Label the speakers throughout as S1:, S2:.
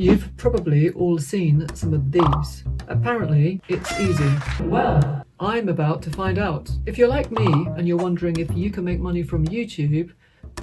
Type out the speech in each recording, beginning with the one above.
S1: You've probably all seen some of these. Apparently, it's easy. Well, I'm about to find out. If you're like me and you're wondering if you can make money from YouTube,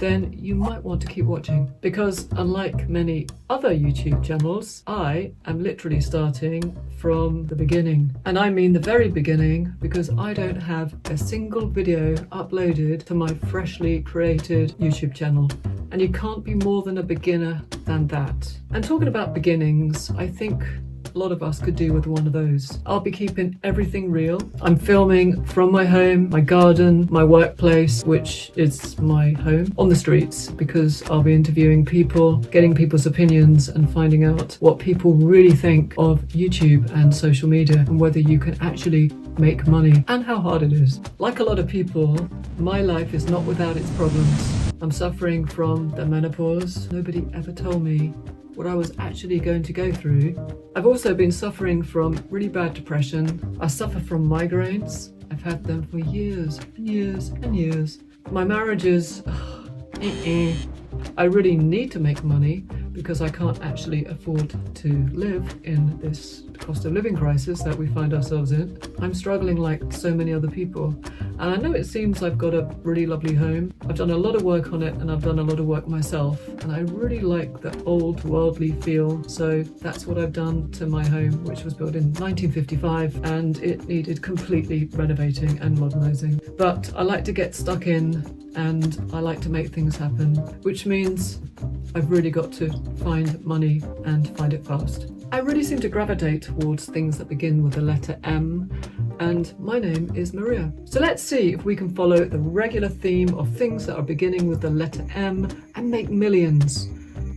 S1: then you might want to keep watching. Because unlike many other YouTube channels, I am literally starting from the beginning. And I mean the very beginning, because I don't have a single video uploaded to my freshly created YouTube channel. And you can't be more than a beginner than that. And talking about beginnings, I think a lot of us could do with one of those. I'll be keeping everything real. I'm filming from my home, my garden, my workplace, which is my home, on the streets, because I'll be interviewing people, getting people's opinions and finding out what people really think of YouTube and social media and whether you can actually make money and how hard it is. Like a lot of people, my life is not without its problems. I'm suffering from the menopause. Nobody ever told me what I was actually going to go through. I've also been suffering from really bad depression. I suffer from migraines. I've had them for years and years and years. My marriage is... I really need to make money because I can't actually afford to live in this cost of living crisis that we find ourselves in. I'm struggling like so many other people. And I know it seems I've got a really lovely home. I've done a lot of work on it and I've done a lot of work myself. And I really like the old worldly feel. So that's what I've done to my home, which was built in 1955 and it needed completely renovating and modernizing. But I like to get stuck in and I like to make things happen, which means I've really got to find money and find it fast. I really seem to gravitate towards things that begin with the letter M, and my name is Maria. So let's see if we can follow the regular theme of things that are beginning with the letter M and make millions.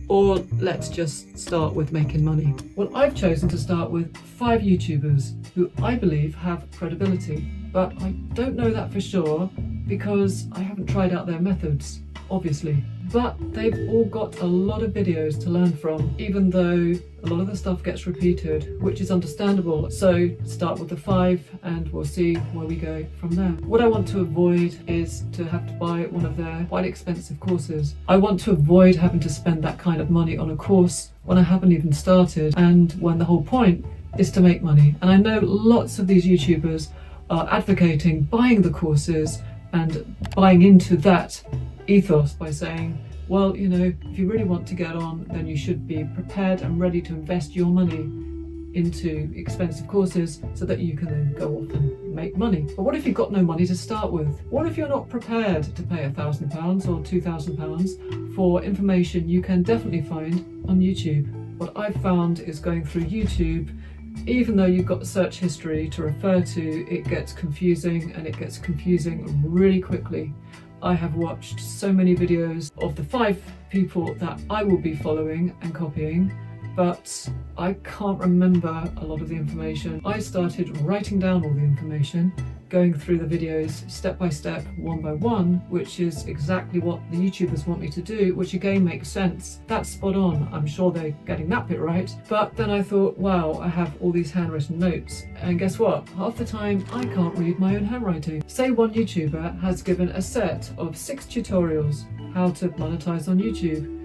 S1: Or let's just start with making money. Well, I've chosen to start with 5 YouTubers who I believe have credibility, but I don't know that for sure because I haven't tried out their methods, obviously. But they've all got a lot of videos to learn from, even though a lot of the stuff gets repeated, which is understandable. So start with the 5 and we'll see where we go from there. What I want to avoid is to have to buy one of their quite expensive courses. I want to avoid having to spend that kind of money on a course when I haven't even started and when the whole point is to make money. And I know lots of these YouTubers are advocating buying the courses and buying into that ethos by saying, well, you know, if you really want to get on, then you should be prepared and ready to invest your money into expensive courses so that you can then go off and make money. But what if you've got no money to start with? What if you're not prepared to pay £1,000 or £2,000 for information you can definitely find on YouTube? What I've found is going through YouTube, even though you've got search history to refer to, it gets confusing and it gets confusing really quickly. I have watched so many videos of the 5 people that I will be following and copying, but I can't remember a lot of the information. I started writing down all the information, going through the videos step by step, one by one, which is exactly what the YouTubers want me to do, which again makes sense. That's spot on. I'm sure they're getting that bit right. But then I thought, wow, I have all these handwritten notes. And guess what? Half the time I can't read my own handwriting. Say one YouTuber has given a set of 6 tutorials how to monetize on YouTube.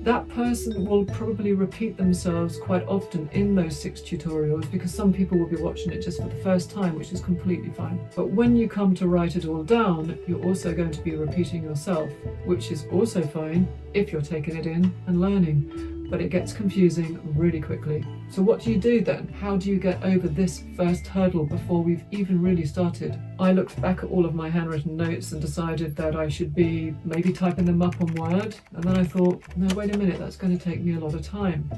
S1: That person will probably repeat themselves quite often in those 6 tutorials because some people will be watching it just for the first time, which is completely fine. But when you come to write it all down, you're also going to be repeating yourself, which is also fine if you're taking it in and learning. But it gets confusing really quickly. So what do you do then? How do you get over this first hurdle before we've even really started? I looked back at all of my handwritten notes and decided that I should be maybe typing them up on Word. And then I thought, no, wait a minute, that's going to take me a lot of time.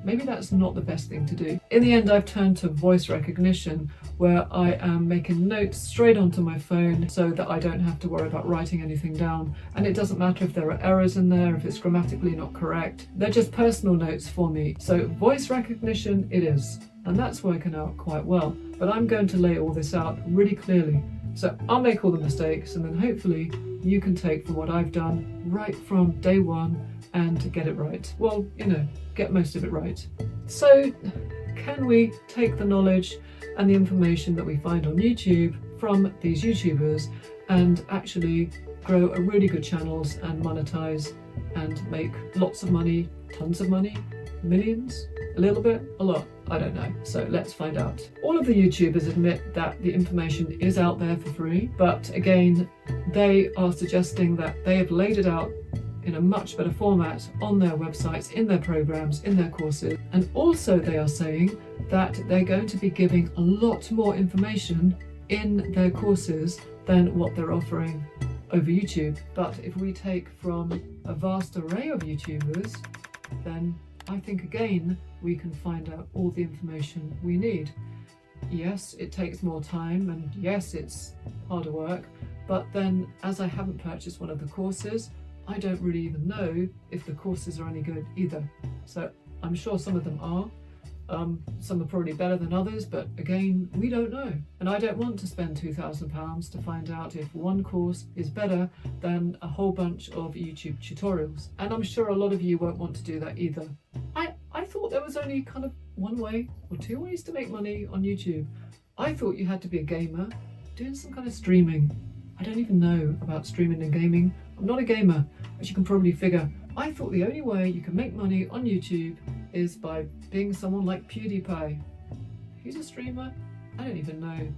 S1: Maybe that's not the best thing to do. In the end, I've turned to voice recognition, where I am making notes straight onto my phone so that I don't have to worry about writing anything down. And it doesn't matter if there are errors in there, if it's grammatically not correct. They're just personal notes for me. So voice recognition it is. And that's working out quite well. But I'm going to lay all this out really clearly. So I'll make all the mistakes and then hopefully you can take from what I've done right from day one and get it right. Well, you know, get most of it right. So can we take the knowledge and the information that we find on YouTube from these YouTubers and actually grow a really good channels and monetize and make lots of money, tons of money, millions? A little bit? A lot? I don't know. So let's find out. All of the YouTubers admit that the information is out there for free, but again, they are suggesting that they have laid it out in a much better format on their websites, in their programs, in their courses. And also they are saying that they're going to be giving a lot more information in their courses than what they're offering over YouTube. But if we take from a vast array of YouTubers, then I think again we can find out all the information we need. Yes, it takes more time, and yes, it's harder work, but then as I haven't purchased one of the courses, I don't really even know if the courses are any good either. So I'm sure some of them are. Some are probably better than others, but again, we don't know. And I don't want to spend £2,000 to find out if one course is better than a whole bunch of YouTube tutorials. And I'm sure a lot of you won't want to do that either. I thought there was only kind of one way or two ways to make money on YouTube. I thought you had to be a gamer doing some kind of streaming. I don't even know about streaming and gaming. I'm not a gamer, as you can probably figure. I thought the only way you can make money on YouTube is by being someone like PewDiePie. He's a streamer? I don't even know.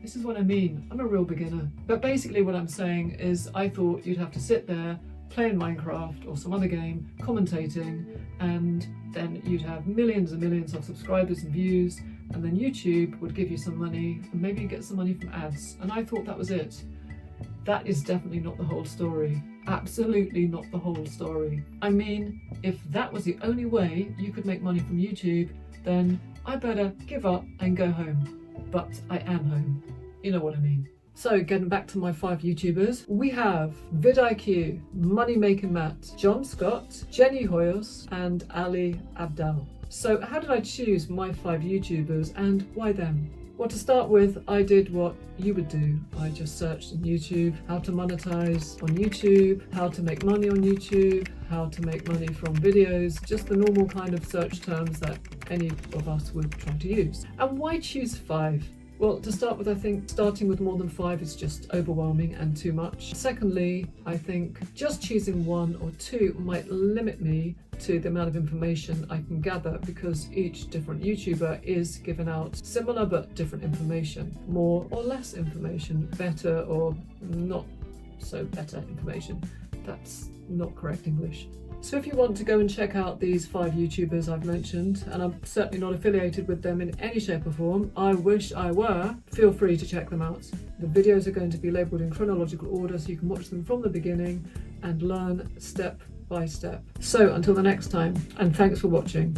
S1: This is what I mean. I'm a real beginner. But basically what I'm saying is I thought you'd have to sit there playing Minecraft or some other game, commentating, and then you'd have millions and millions of subscribers and views, and then YouTube would give you some money and maybe you get some money from ads. And I thought that was it. That is definitely not the whole story. Absolutely not the whole story. I mean, if that was the only way you could make money from YouTube, then I better give up and go home. But I am home. You know what I mean. So getting back to my 5 YouTubers, we have vidIQ, Moneymaker Matt, John Scott, Jenny Hoyos, and Ali Abdal. So how did I choose my 5 YouTubers and why them? Well, to start with, I did what you would do. I just searched on YouTube, how to monetize on YouTube, how to make money on YouTube, how to make money from videos, just the normal kind of search terms that any of us would try to use. And why choose 5? Well, to start with, I think starting with more than 5 is just overwhelming and too much. Secondly, I think just choosing 1 or 2 might limit me to the amount of information I can gather, because each different YouTuber is giving out similar but different information, more or less information, better or not so better information. That's not correct English. So if you want to go and check out these 5 YouTubers I've mentioned, and I'm certainly not affiliated with them in any shape or form, I wish I were, feel free to check them out. The videos are going to be labelled in chronological order so you can watch them from the beginning and learn step by step. So until the next time, and thanks for watching.